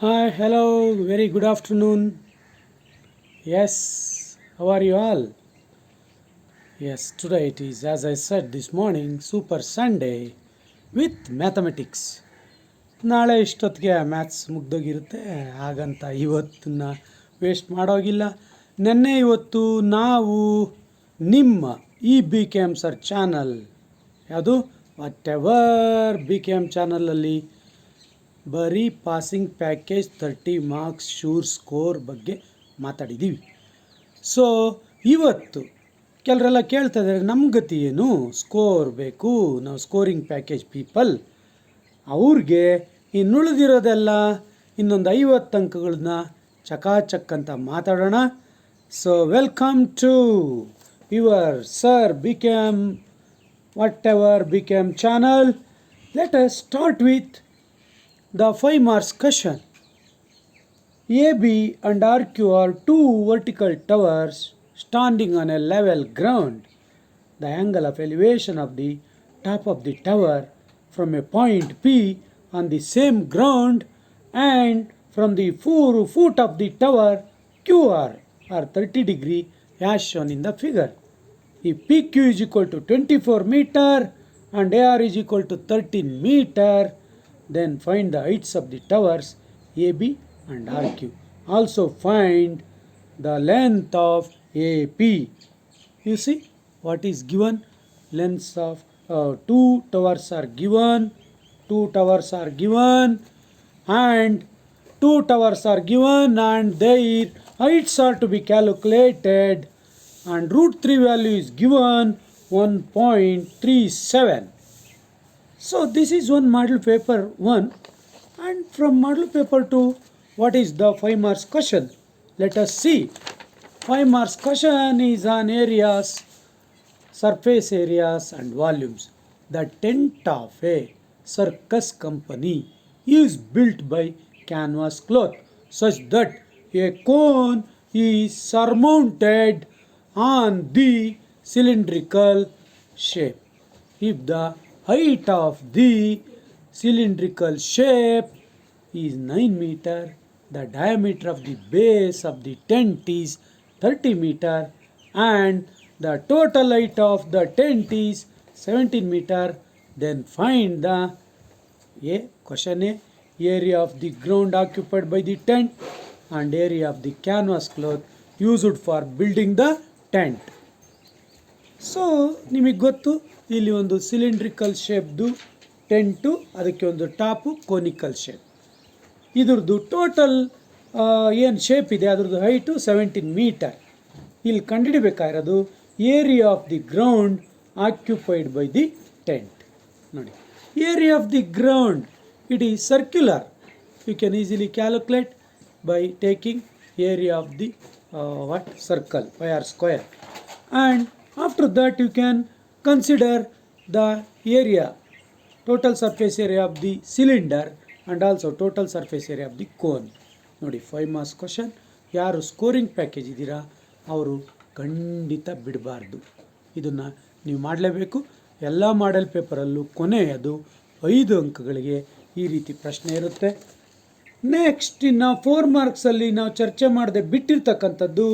Hi, hello, very good afternoon. Yes, how are you all? Yes, today it is, as I said this morning, Super Sunday with mathematics. ನಾಳೆ ಇಷ್ಟೊತ್ತಿಗೆ maths ಮುಗ್ದೋಗಿರುತ್ತೆ, ಹಾಗಂತ ಇವತ್ತನ್ನ waste ಮಾಡೋಗಿಲ್ಲ. ನಿನ್ನೆ ಇವತ್ತು ನಾವು ನಿಮ್ಮ ಈ B K M sir channel, ಯಾವುದು whatever B K M ಚಾನಲಲ್ಲಿ ಬರೀ passing package 30 marks sure score ಬಗ್ಗೆ ಮಾತಾಡಿದ್ದೀವಿ. ಸೊ ಇವತ್ತು ಕೆಲರೆಲ್ಲ ಕೇಳ್ತಾ ಇದ್ದಾರೆ, ನಮ್ಮ ಗತಿ ಏನು, ಸ್ಕೋರ್ ಬೇಕು, ನಾವು ಸ್ಕೋರಿಂಗ್ ಪ್ಯಾಕೇಜ್ ಪೀಪಲ್, ಅವ್ರಿಗೆ ಇನ್ನುಳಿದಿರೋದೆಲ್ಲ ಇನ್ನೊಂದು 50 ಅಂಕಗಳನ್ನ ಚಕಾಚಕ್ ಅಂತ ಮಾತಾಡೋಣ. So welcome to your sir B K M whatever B K M channel. Let us start with the 5 marks question. AB and RQ are two vertical towers standing on a level ground. The angle of elevation of the top of the tower from a point P on the same ground and from the foot of the tower QR are 30 degree as shown in the figure. If PQ is equal to 24 meter and AR is equal to 13 meter, then find the heights of the towers AB and RQ. Also find the length of AP. You see what is given? Lengths of two towers are given. And two towers are given and their heights are to be calculated, and root 3 value is given 1.37. So this is one model paper 1, and from model paper 2, what is the 5 marks question? Let us see. 5 marks question is on areas, surface areas and volumes. The tent of a circus company is built by canvas cloth such that a cone is surmounted on the cylindrical shape. If the height of the cylindrical shape is 9 meter, the diameter of the base of the tent is 30 meter, and the total height of the tent is 17 meter, then find the question A, area of the ground occupied by the tent and area of the canvas cloth used for building the tent. So ನಿಮಗೆ ಗೊತ್ತು, ಇಲ್ಲಿ ಒಂದು cylindrical ಶೇಪ್ದು tent, ಅದಕ್ಕೆ ಒಂದು top conical shape. ಇದ್ರದ್ದು total ಏನು shape ಇದೆ ಅದ್ರದ್ದು ಹೈಟು 17 ಮೀಟರ್. ಇಲ್ಲಿ ಕಂಡುಹಿಡಿಬೇಕಾಗಿರೋದು area of the ground occupied by the tent. ನೋಡಿ, area of the ground it is circular. You can easily calculate by taking area of the circle r square, and after that you can consider the area, total surface area of the cylinder and also total surface area of the cone. ನೋಡಿ, 5 marks question. ಯಾರು scoring package ಇದ್ದೀರಾ ಅವರು ಖಂಡಿತ ಬಿಡಬಾರ್ದು, ಇದನ್ನು ನೀವು ಮಾಡಲೇಬೇಕು. ಎಲ್ಲ ಮಾಡೆಲ್ ಪೇಪರಲ್ಲೂ ಕೊನೆಯದು 5 ಅಂಕಗಳಿಗೆ ಈ ರೀತಿ ಪ್ರಶ್ನೆ ಇರುತ್ತೆ. ನೆಕ್ಸ್ಟ್ ಇನ್ನು 4 ಮಾರ್ಕ್ಸಲ್ಲಿ ನಾವು ಚರ್ಚೆ ಮಾಡದೆ ಬಿಟ್ಟಿರ್ತಕ್ಕಂಥದ್ದು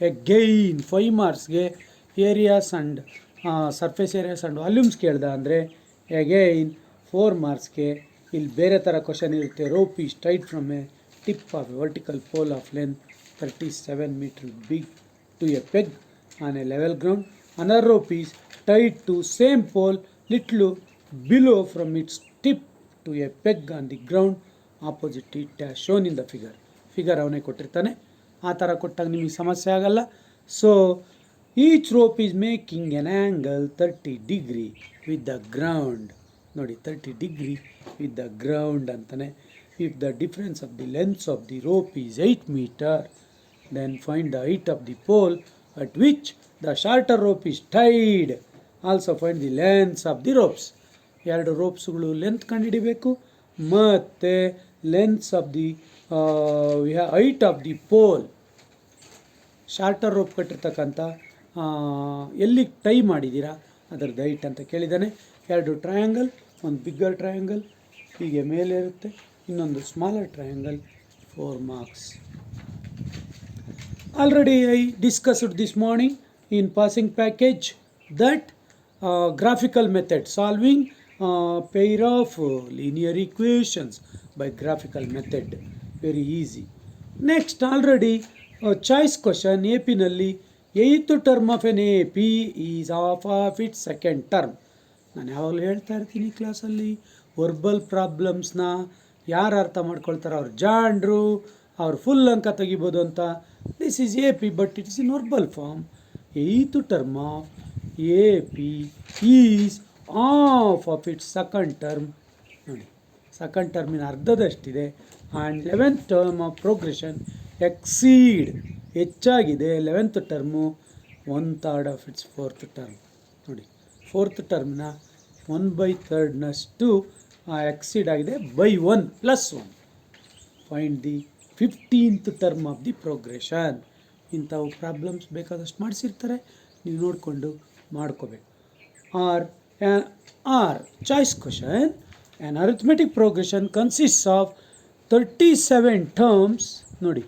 ಎಗೈನ್ 5 ಮಾರ್ಕ್ಸ್ಗೆ areas and surface areas and volumes ಕೇಳ್ದ ಅಂದರೆ ಎಗೈನ್ 4 ಮಾರ್ಕ್ಸ್ಗೆ ಇಲ್ಲಿ ಬೇರೆ ಥರ ಕ್ವಶನ್ ಇರುತ್ತೆ. Rope is tied from a tip of vertical pole of length 37 metre big to a peg on a level ground. Another rope is tied to same pole little below from its tip to a peg on the ground opposite it shown in the figure ಅವನೇ ಕೊಟ್ಟಿರ್ತಾನೆ. ಆ ಥರ ಕೊಟ್ಟಾಗ ನಿಮಗೆ ಸಮಸ್ಯೆ ಆಗಲ್ಲ. So each rope is making an angle 30 degree with the ground. ನೋಡಿ, 30 degree with the ground ಅಂತಾನೆ. If the difference of the lengths of the rope is 8 metre, then find the height of the pole at which the shorter rope is tied. Also find the lengths of the ropes. 2 ರೋಪ್ಸ್ಗಳು length ಕಂಡುಹಿಡಿಬೇಕು ಮತ್ತು lengths of the height of the pole. Shorter rope ಕಟ್ಟಿರ್ತಕ್ಕಂಥ ಎಲ್ಲಿ tie ಮಾಡಿದ್ದೀರಾ ಅದರದ್ದು height ಅಂತ ಕೇಳಿದ್ದಾನೆ. 2 triangle, ಒಂದು ಬಿಗ್ಗರ್ ಟ್ರಯಾಂಗಲ್ ಹೀಗೆ ಮೇಲೆ ಇರುತ್ತೆ, ಇನ್ನೊಂದು smaller triangle 4 marks. Already I discussed this morning in passing package that graphical method, solving pair of linear equations by graphical method, very easy. Next, already choice question, AP ನಲ್ಲಿ 8th term of an AP is half of its second term. ನಾನು ಯಾವಾಗಲೂ ಹೇಳ್ತಾ ಇರ್ತೀನಿ ಕ್ಲಾಸಲ್ಲಿ, verbal ಪ್ರಾಬ್ಲಮ್ಸ್ನ ಯಾರು ಅರ್ಥ ಮಾಡ್ಕೊಳ್ತಾರೆ ಅವ್ರು ಜಾಂಡ್ರು, ಅವ್ರು ಫುಲ್ ಅಂಕ ತೆಗಿಬೋದು ಅಂತ. This is A P but it is in verbal form. 8th term of A P is of of it's second term. ನೋಡಿ, ಸೆಕೆಂಡ್ ಟರ್ಮಿನ ಅರ್ಧದಷ್ಟಿದೆ. And 11th term of progression exceed, ಹೆಚ್ಚಾಗಿದೆ 11th term 1/3 of it's 4th term. ನೋಡಿ, 4th ಟರ್ಮ್ನ 1/3 exceed ಆಗಿದೆ by 1 + 1. Find the 15th term of the progression. ಇಂಥವು problems ಬೇಕಾದಷ್ಟು ಮಾಡಿಸಿರ್ತಾರೆ, ನೀವು ನೋಡಿಕೊಂಡು ಮಾಡ್ಕೋಬೇಕು. Or choice question, an arithmetic progression consists of 37 terms. ನೋಡಿ,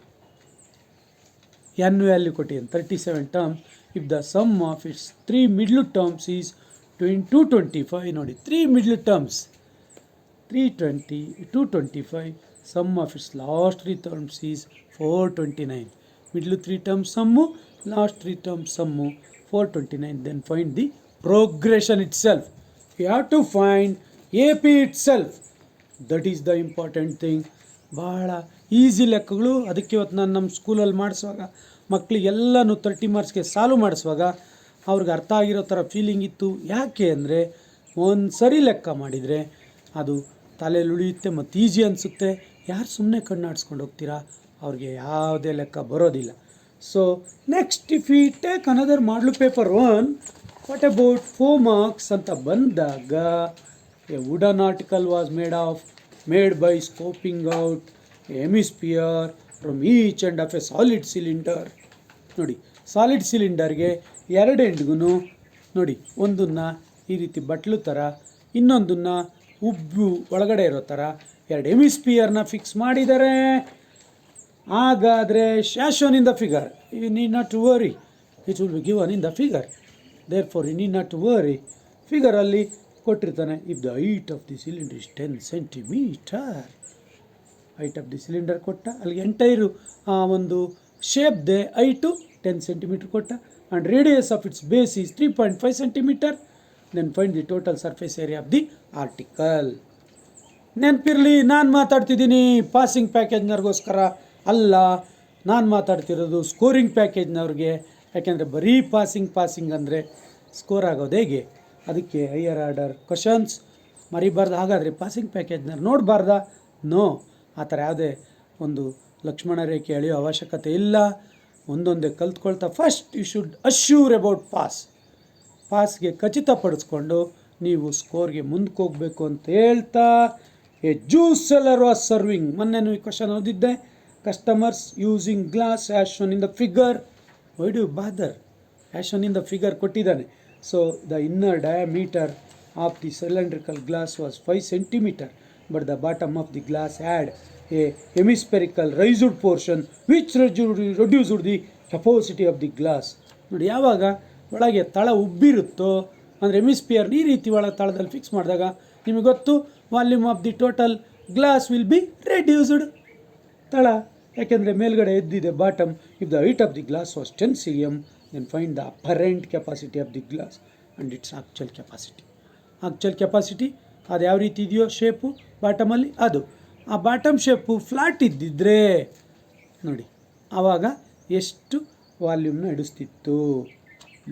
ಎನ್ ವ್ಯಾಲ್ಯೂ ಕೊಟ್ಟಿದ್ದೀನಿ 37 terms. If the sum of its 3 middle terms is 225. ನೋಡಿ, 3 middle terms 320, 225. Sum of its last 3 terms is 429. Middle 3 terms sum, last 3 terms sum 429. Then find the progression itself. You have to find AP itself. That is the important thing. ಭಾಳ easy ಲೆಕ್ಕಗಳು. ಅದಕ್ಕೆ ಇವತ್ತು ನಾನು ನಮ್ಮ ಸ್ಕೂಲಲ್ಲಿ ಮಾಡಿಸುವಾಗ ಮಕ್ಕಳಿಗೆಲ್ಲನೂ 30 ಮಾರ್ಕ್ಸ್ಗೆ solve ಮಾಡಿಸುವಾಗ ಅವ್ರಿಗೆ ಅರ್ಥ ಆಗಿರೋ ಥರ ಫೀಲಿಂಗ್ ಇತ್ತು. ಯಾಕೆ ಅಂದರೆ, ಒಂದು ಸರಿ ಲೆಕ್ಕ ಮಾಡಿದರೆ ಅದು ತಲೆಯಲ್ಲಿ ಉಳಿಯುತ್ತೆ ಮತ್ತು ಈಸಿ ಅನಿಸುತ್ತೆ. ಯಾರು ಸುಮ್ಮನೆ ಕಣ್ಣಾಡಿಸ್ಕೊಂಡು ಹೋಗ್ತೀರಾ, ಅವ್ರಿಗೆ ಯಾವುದೇ ಲೆಕ್ಕ ಬರೋದಿಲ್ಲ. So next, if we take another model paper 1, what about 4 marks ಅಂತ ಬಂದಾಗ, A wooden article was made by ಸ್ಕೋಪಿಂಗ್ out hemisphere from each end of A solid cylinder. ನೋಡಿ, ಸಾಲಿಡ್ ಸಿಲಿಂಡರ್ಗೆ 2 ಎಂಡ್ಗೂ ನೋಡಿ, ಒಂದನ್ನು ಈ ರೀತಿ ಬಟ್ಲು ಥರ, ಇನ್ನೊಂದನ್ನು ಉಬ್ಬು ಒಳಗಡೆ ಇರೋ ಥರ 2 ಹೆಮಿಸ್ಪಿಯರ್ನ ಫಿಕ್ಸ್ ಮಾಡಿದ್ದಾರೆ. ಹಾಗಾದರೆ as shown in the figure, you need not to worry, it will be given in the figure. Therefore you need not to worry. ಫಿಗರಲ್ಲಿ ಕೊಟ್ಟಿರ್ತಾನೆ, if the height of the cylinder is 10 centimeter. Height of the cylinder ಕೊಟ್ಟ, ಅಲ್ಲಿಗೆ entire ಒಂದು ಶೇಪ್ದೆ height 10 centimeter ಕೊಟ್ಟ, and radius of its base is 3.5 centimeter. Then find the total surface area of the article. ನೆನಪಿರಲಿ, ನಾನು ಮಾತಾಡ್ತಿದ್ದೀನಿ passing ಪ್ಯಾಕೇಜ್ನವ್ರಿಗೋಸ್ಕರ ಅಲ್ಲ, ನಾನು ಮಾತಾಡ್ತಿರೋದು ಸ್ಕೋರಿಂಗ್ ಪ್ಯಾಕೇಜ್ನವ್ರಿಗೆ. ಯಾಕೆಂದರೆ ಬರೀ ಪಾಸಿಂಗ್ ಅಂದರೆ ಸ್ಕೋರ್ ಆಗೋದು ಹೇಗೆ? ಅದಕ್ಕೆ ಹೈಯರ್ ಆರ್ಡರ್ ಕ್ವಶನ್ಸ್ ಮರಿಬಾರ್ದು. ಹಾಗಾದರೆ ಪಾಸಿಂಗ್ ಪ್ಯಾಕೇಜ್ನವ್ರು ನೋಡಬಾರ್ದಾ? ನೋ, ಆ ಥರ ಯಾವುದೇ ಒಂದು ಲಕ್ಷ್ಮಣ ರೇಖೆ ಎಳೆಯೋ ಅವಶ್ಯಕತೆ ಇಲ್ಲ. ಒಂದೊಂದೇ ಕಲ್ತ್ಕೊಳ್ತಾ first you should assure about ಪಾಸ್ಗೆ ಖಚಿತಪಡಿಸ್ಕೊಂಡು ನೀವು ಸ್ಕೋರ್ಗೆ ಮುಂದಕ್ಕೆ ಹೋಗಬೇಕು ಅಂತ ಹೇಳ್ತಾ, a juice seller was serving. ಮೊನ್ನೆನೂ ಈ ಕ್ವಶನ್ ಓದಿದ್ದೆ. Customers using glass as shown in the figure. Why do bother? As shown in the figure ಕೊಟ್ಟಿದ್ದಾನೆ. So the inner diameter of the cylindrical glass was 5 centimeter, but the bottom of the glass had a hemispherical raised portion which reduced the capacity of the glass. ನೋಡಿ, ಯಾವಾಗ ಒಳಗೆ ತಳ ಉಬ್ಬಿರುತ್ತೋ ಅಂದರೆ hemisphere ಈ ರೀತಿ ಒಳಗೆ ತಳದಲ್ಲಿ ಫಿಕ್ಸ್ ಮಾಡಿದಾಗ ನಿಮಗೆ ಗೊತ್ತು, volume of the total glass will be reduced. ತಳ ಯಾಕೆಂದರೆ ಮೇಲ್ಗಡೆ ಎದ್ದಿದೆ bottom. If the height of the glass was 10 cm, then find the apparent capacity of the glass and its actual capacity. Actual capacity ಅದು ಯಾವ ರೀತಿ ಇದೆಯೋ shape ಬಾಟಮಲ್ಲಿ, ಅದು ಆ ಬಾಟಮ್ ಶೇಪು ಫ್ಲಾಟ್ ಇದ್ದಿದ್ರೆ ನೋಡಿ ಆವಾಗ ಎಷ್ಟು ವಾಲ್ಯೂಮ್ನ ಹಿಡಿಸ್ತಿತ್ತು.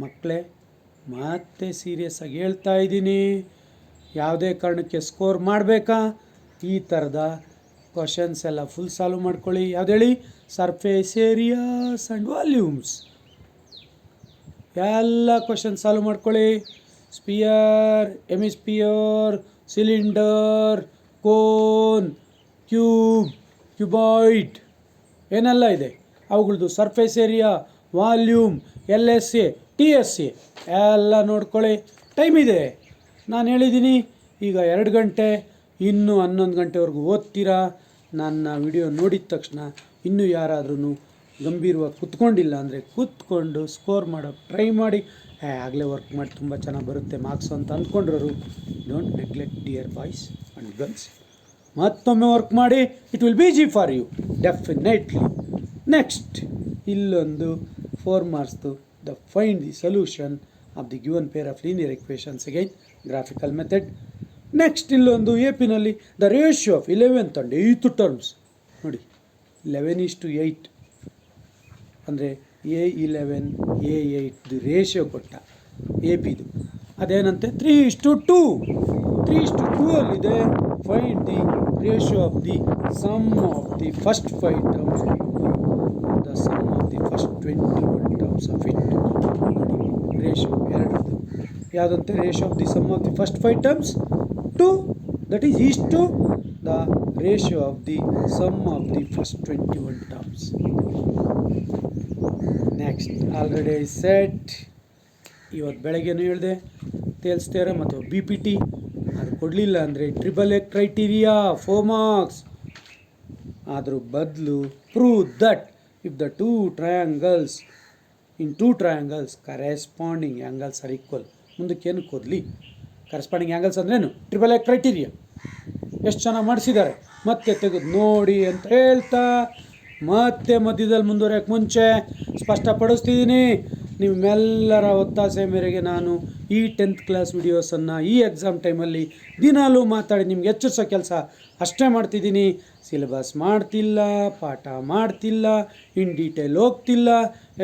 ಮಕ್ಕಳೇ, ಮತ್ತೆ ಸೀರಿಯಸ್ಸಾಗಿ ಹೇಳ್ತಾ ಇದ್ದೀನಿ, ಯಾವುದೇ ಕಾರಣಕ್ಕೆ ಸ್ಕೋರ್ ಮಾಡಬೇಕಾ ಈ ಥರದ ಕ್ವಶನ್ಸ್ ಎಲ್ಲ ಫುಲ್ ಸಾಲ್ವ್ ಮಾಡ್ಕೊಳ್ಳಿ. ಯಾವ್ದು ಹೇಳಿ? ಸರ್ಫೇಸ್ ಏರಿಯಾಸ್ ಆ್ಯಂಡ್ ವಾಲ್ಯೂಮ್ಸ್ ಎಲ್ಲ ಕ್ವಶನ್ ಸಾಲ್ವ್ ಮಾಡ್ಕೊಳ್ಳಿ. Sphere, hemisphere, cylinder, cone, cube, cuboid ಏನೆಲ್ಲ ಇದೆ ಅವುಗಳದ್ದು surface area, volume, LSA, TSA ಎಲ್ಲ ನೋಡ್ಕೊಳ್ಳಿ. ಟೈಮ್ ಇದೆ, ನಾನು ಹೇಳಿದ್ದೀನಿ. ಈಗ 2 ಗಂಟೆ, ಇನ್ನೂ 11 ಗಂಟೆವರೆಗೂ ಓದ್ತೀರಾ. ನನ್ನ ವಿಡಿಯೋ ನೋಡಿದ ತಕ್ಷಣ ಇನ್ನೂ ಯಾರಾದ್ರೂ ಗಂಭೀರವಾಗಿ ಕೂತ್ಕೊಂಡಿಲ್ಲ ಅಂದರೆ ಕೂತ್ಕೊಂಡು ಸ್ಕೋರ್ ಮಾಡೋಕ್ಕೆ ಟ್ರೈ ಮಾಡಿ. ಆಗಲೇ ವರ್ಕ್ ಮಾಡಿ ತುಂಬ ಚೆನ್ನಾಗಿ ಬರುತ್ತೆ ಮಾರ್ಕ್ಸು ಅಂತ ಅಂದ್ಕೊಂಡ್ರು. Don't neglect dear boys and girls. ಮತ್ತೊಮ್ಮೆ ವರ್ಕ್ ಮಾಡಿ, it will be easy for you definitely. Next ಇಲ್ಲೊಂದು 4 ಮಾರ್ಕ್ಸ್ದು the find the solution of the given pair of linear equations again graphical method. Next ಇಲ್ಲೊಂದು A ಪಿನಲ್ಲಿ the ratio of 11th and 8th terms ನೋಡಿ. 11:8 ಅಂದರೆ A11 A8 ratio ಕೊಟ್ಟ A ಪಿದು. ಅದೇನಂತೆ 3:2. 3:2 ಅಲ್ಲಿದೆ. Find the ratio of the sum of the first 5 terms the sum of the first 21 terms of it. ನೋಡಿ ratio ಎರಡರದ್ದು ಯಾವುದಂತೆ, ratio of the sum of the first 5 terms to that is is to the ratio of the sum of the first 21 terms. Next already I set, ಇವತ್ತು ಬೆಳಗ್ಗೆನೂ ಹೇಳಿದೆ Thales theorem ಮತ್ತು B P T. ಅದು ಕೊಡಲಿಲ್ಲ ಅಂದರೆ triple A criteria 4 marks. ಅದ್ರ ಬದಲು prove that if the two triangles corresponding angles are equal. ಮುಂದಕ್ಕೇನು ಕೊಡಲಿ, ಕರೆಸ್ಪಾಂಡಿಂಗ್ ಆ್ಯಂಗಲ್ಸ್ ಅಂದ್ರೇನು, ಟ್ರಿಪಲ್ ಎ ಕ್ರೈಟೀರಿಯಾ ಎಷ್ಟು ಚೆನ್ನಾಗಿ ಮಾಡಿಸಿದ್ದಾರೆ. ಮತ್ತೆ ತೆಗೆದು ನೋಡಿ ಅಂತ ಹೇಳ್ತಾ ಮತ್ತೆ ಮಧ್ಯದಲ್ಲಿ ಮುಂದುವರೆಯೋಕ್ಕೆ ಮುಂಚೆ ಸ್ಪಷ್ಟಪಡಿಸ್ತಿದ್ದೀನಿ, ನಿಮ್ಮೆಲ್ಲರ ಒತ್ತಾಸೆ ಮೇರೆಗೆ ನಾನು ಈ 10th ಕ್ಲಾಸ್ ವಿಡಿಯೋಸನ್ನು ಈ ಎಕ್ಸಾಮ್ ಟೈಮಲ್ಲಿ ದಿನಾಲೂ ಮಾತಾಡಿ ನಿಮ್ಗೆ ಎಚ್ಚರಿಸೋ ಕೆಲಸ ಅಷ್ಟೇ ಮಾಡ್ತಿದ್ದೀನಿ. ಸಿಲೆಬಸ್ ಮಾಡ್ತಿಲ್ಲ, ಪಾಠ ಮಾಡ್ತಿಲ್ಲ, ಇನ್ ಡೀಟೇಲ್ ಹೋಗ್ತಿಲ್ಲ,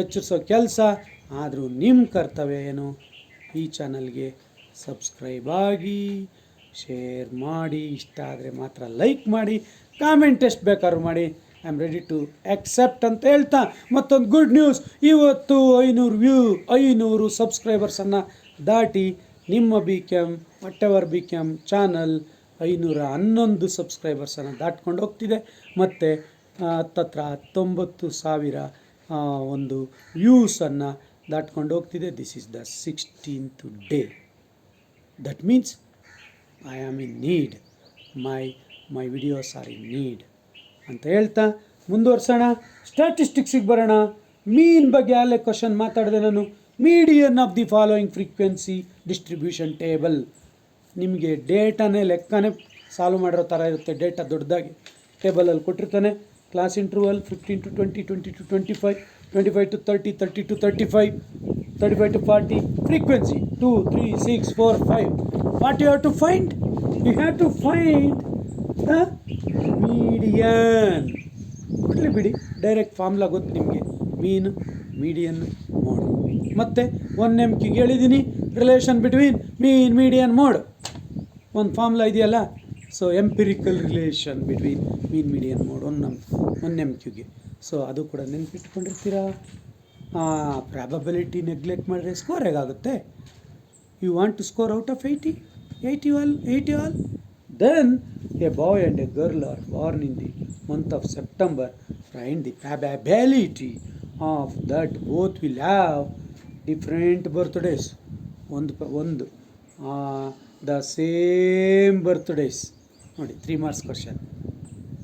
ಎಚ್ಚರಿಸೋ ಕೆಲಸ. ಆದರೂ ನಿಮ್ಮ ಕರ್ತವ್ಯ ಏನು, ಈ ಚಾನಲ್ಗೆ ಸಬ್ಸ್ಕ್ರೈಬ್ ಆಗಿ, ಶೇರ್ ಮಾಡಿ, ಇಷ್ಟ ಆದರೆ ಮಾತ್ರ ಲೈಕ್ ಮಾಡಿ, ಕಾಮೆಂಟ್ ಎಷ್ಟು ಬೇಕಾದ್ರೂ ಮಾಡಿ. I am ready to accept ಅಂತ ಹೇಳ್ತಾ ಮತ್ತೊಂದು ಗುಡ್ ನ್ಯೂಸ್, ಇವತ್ತು 500 ಸಬ್ಸ್ಕ್ರೈಬರ್ಸನ್ನು ದಾಟಿ ನಿಮ್ಮ B cam whatever B cam channel 511 ಸಬ್ಸ್ಕ್ರೈಬರ್ಸನ್ನು ದಾಟ್ಕೊಂಡು ಹೋಗ್ತಿದೆ. ಮತ್ತು ಹತ್ತತ್ರ 19,000 ಒಂದು ವ್ಯೂಸನ್ನು ದಾಟ್ಕೊಂಡು ಹೋಗ್ತಿದೆ. This is the 16th day. That means I am in need, my videos are in need ಅಂತ ಹೇಳ್ತಾ ಮುಂದುವರ್ಸೋಣ. ಸ್ಟ್ಯಾಟಿಸ್ಟಿಕ್ಸಿಗೆ ಬರೋಣ. ಮೀನ್ ಬಗ್ಗೆ ಅಲ್ಲೇ ಕ್ವಶನ್ ಮಾತಾಡಿದೆ ನಾನು. Median of the following frequency distribution table. ನಿಮಗೆ ಡೇಟಾನೇ ಲೆಕ್ಕನೇ ಸಾಲ್ವ್ ಮಾಡಿರೋ ಥರ ಇರುತ್ತೆ. ಡೇಟಾ ದೊಡ್ಡದಾಗಿ ಟೇಬಲಲ್ಲಿ ಕೊಟ್ಟಿರ್ತಾನೆ. Class interval 15 to 20, 20 to 25, 25 to 30, 30 to 35, 35 to 40. Frequency 2, 3, 6, 4, 5. What you have to find? You have to find the median. ಕೊಡಲಿ ಬಿಡಿ, ಡೈರೆಕ್ಟ್ ಫಾರ್ಮುಲಾ ಗೊತ್ತು ನಿಮಗೆ. Median mode. ಮತ್ತು 1MQಗೆ ಹೇಳಿದ್ದೀನಿ ರಿಲೇಷನ್ ಬಿಟ್ವೀನ್ ಮೀಡಿಯನ್ ಮೋಡ್. ಒಂದು ಫಾರ್ಮುಲಾ ಇದೆಯಲ್ಲ, so empirical relation between median mode 1MQಗೆ. ಸೊ ಅದು ಕೂಡ ನೆನಪಿಟ್ಕೊಂಡಿರ್ತೀರಾ. ಪ್ರಾಬಬಿಲಿಟಿ ನೆಗ್ಲೆಕ್ಟ್ ಮಾಡಿದ್ರೆ ಸ್ಕೋರ್ ಹೇಗಾಗುತ್ತೆ? You want to score out of 80 all? Then a boy and a girl are born in the month of September. Find the probability of that both will have different birthdays. ಒಂದು the same birthdays. ನೋಡಿ 3 marks question.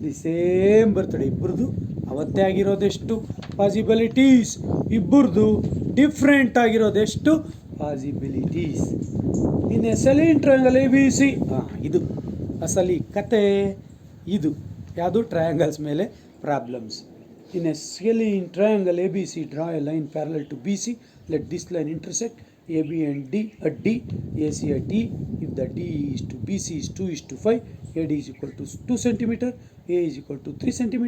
The same birthday ಇಬ್ಬರದು ಅವತ್ತೇ ಆಗಿರೋದೆಷ್ಟು possibilities, ಇಬ್ಬರದು different ಆಗಿರೋದೆಷ್ಟು possibilities. In a scalene triangle ABC. ಇದು ಅಸಲಿ ಕತೆ. ಇದು ಯಾವುದು ಟ್ರಯಾಂಗಲ್ಸ್ ಮೇಲೆ problems. In a scalene triangle ABC, draw a line parallel to BC. Let this line intersect AB and D at D, AC at D. If the D is to BC is 2:5, AD is equal to 2 cm, A is equal to 3 cm,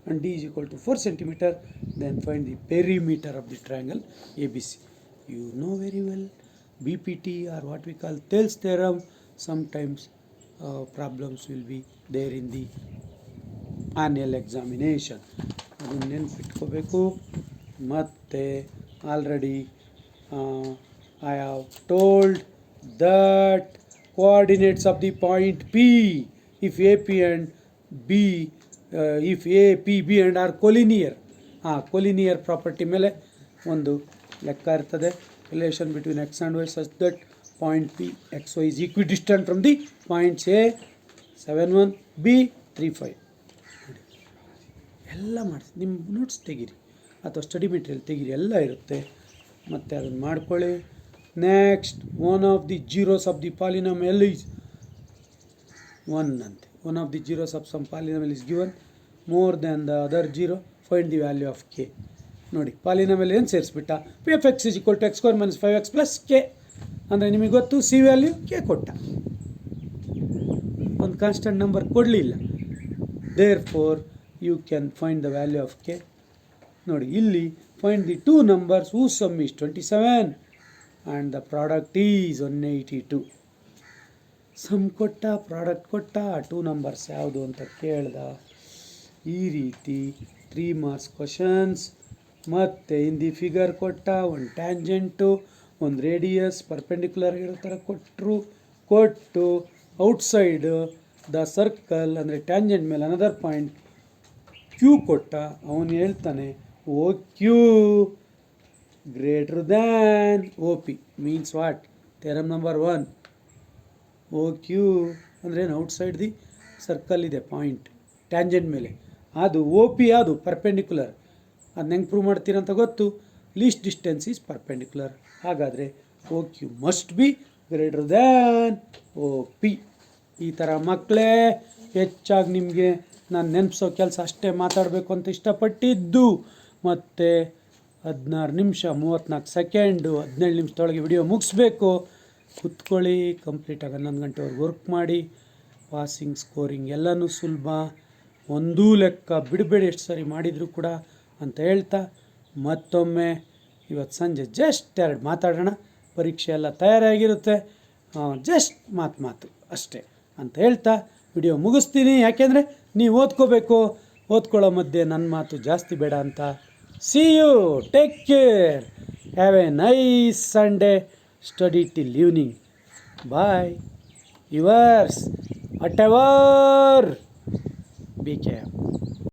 and D is equal to 4 cm, then find the perimeter of the triangle ABC. You know very well, BPT or what we call Thales theorem, sometimes problems will be there in the annual examination. ಅದನ್ನು ನೆನಪಿಟ್ಕೋಬೇಕು. ಮತ್ತು already I have told that coordinates of the point P, if AP and B, if A, P, B and are collinear, collinear property ಮೇಲೆ ಒಂದು ಲೆಕ್ಕ ಇರ್ತದೆ. Relation between x and y such that point P, xy is equidistant from the points A 7, 1, B 3, 5. ಎಲ್ಲ ಮಾಡಿಸಿ ನಿಮ್ಮ notes ತೆಗೀರಿ ಅಥವಾ study material ತೆಗೀರಿ, ಎಲ್ಲ ಇರುತ್ತೆ. ಮತ್ತು ಅದನ್ನು ಮಾಡ್ಕೊಳ್ಳಿ. Next, one of the zeros of the polynomial is 1 ಅಂತೆ. One of the zeros of some polynomial is given more than the other zero, find the value of k. ನೋಡಿ, ಪಾಲಿನಾಮಿಯಲ್ ಏನು ಸೇರಿಸ್ಬಿಟ್ಟ, p of x is equal to x square minus 5x plus k. ಅಂದರೆ ನಿಮಗೆ ಗೊತ್ತು see value k ಕೊಟ್ಟ, ಒಂದು constant number ಕೊಡಲಿಲ್ಲ. Therefore you can find the value of k. ನೋಡಿ, ಇಲ್ಲಿ find the two numbers who sum is 27 and the product is 182. Sum ಕೊಟ್ಟ, product ಕೊಟ್ಟ, ಆ ಟೂ ನಂಬರ್ಸ್ ಯಾವುದು ಅಂತ ಕೇಳ್ದ. ಈ ರೀತಿ 3 ಮಾರ್ಕ್ಸ್ ಕ್ವಶನ್ಸ್. ಮತ್ತು ಇನ್ ದಿ ಫಿಗರ್ ಕೊಟ್ಟ, ಒಂದು ಟ್ಯಾಂಜೆಂಟು, ಒಂದು ರೇಡಿಯಸ್ ಪರ್ಪೆಂಡಿಕ್ಯುಲರ್ ಇರೋ ಥರ ಕೊಟ್ಟು ಔಟ್ಸೈಡ್ ದ ಸರ್ಕಲ್ ಅಂದರೆ ಟ್ಯಾಂಜೆಂಟ್ ಮೇಲೆ ಅನದರ್ ಪಾಯಿಂಟ್ ಕ್ಯೂ ಕೊಟ್ಟ. ಅವನು ಹೇಳ್ತಾನೆ O Q greater than O P means what? Theorem number 1. O Q ಅಂದರೆ ಔಟ್ಸೈಡ್ ದಿ ಸರ್ಕಲ್ ಇದೆ ಪಾಯಿಂಟ್ ಟ್ಯಾಂಜೆಂಟ್ ಮೇಲೆ, ಅದು ಓ ಪಿ ಯಾವುದು? ಪರ್ಪೆಂಡಿಕ್ಯುಲರ್. ಅದನ್ನ ಹೆಂಗೆ ಪ್ರೂವ್ ಮಾಡ್ತೀರಂತ ಗೊತ್ತು, ಲೀಸ್ಟ್ ಡಿಸ್ಟೆನ್ಸ್ ಈಸ್ ಪರ್ಪೆಂಡಿಕ್ಯುಲರ್. ಹಾಗಾದರೆ O Q must be greater than O P. ಈ ಥರ ಮಕ್ಕಳೇ ಹೆಚ್ಚಾಗಿ ನಿಮಗೆ ನಾನು ನೆನಪಿಸೋ ಕೆಲಸ ಅಷ್ಟೇ ಮಾತಾಡಬೇಕು ಅಂತ ಇಷ್ಟಪಟ್ಟಿದ್ದು. ಮತ್ತು 16 ನಿಮಿಷ 34 ಸೆಕೆಂಡು, 17 ನಿಮಿಷದೊಳಗೆ ವಿಡಿಯೋ ಮುಗಿಸ್ಬೇಕು. ಕುತ್ಕೊಳ್ಳಿ, ಕಂಪ್ಲೀಟಾಗಿ 11 ಗಂಟೆವರೆಗೆ ವರ್ಕ್ ಮಾಡಿ. ಪಾಸಿಂಗ್, ಸ್ಕೋರಿಂಗ್ ಎಲ್ಲನೂ ಸುಲಭ, ಒಂದೂ ಲೆಕ್ಕ ಬಿಡಬೇಡಿ, ಎಷ್ಟು ಸರಿ ಮಾಡಿದರೂ ಕೂಡ ಅಂತ ಹೇಳ್ತಾ ಮತ್ತೊಮ್ಮೆ ಇವತ್ತು ಸಂಜೆ ಜಸ್ಟ್ 2 ಮಾತಾಡೋಣ. ಪರೀಕ್ಷೆ ಎಲ್ಲ ತಯಾರಾಗಿರುತ್ತೆ, ಜಸ್ಟ್ ಮಾತು ಅಷ್ಟೇ ಅಂತ ಹೇಳ್ತಾ ವಿಡಿಯೋ ಮುಗಿಸ್ತೀನಿ. ಯಾಕೆಂದರೆ ನೀವು ಓದ್ಕೊಳ್ಳೋ ಮಧ್ಯೆ ನನ್ನ ಮಾತು ಜಾಸ್ತಿ ಬೇಡ ಅಂತ. See you, take care, have a nice Sunday, study till evening. Bye. Yours whatever, be care.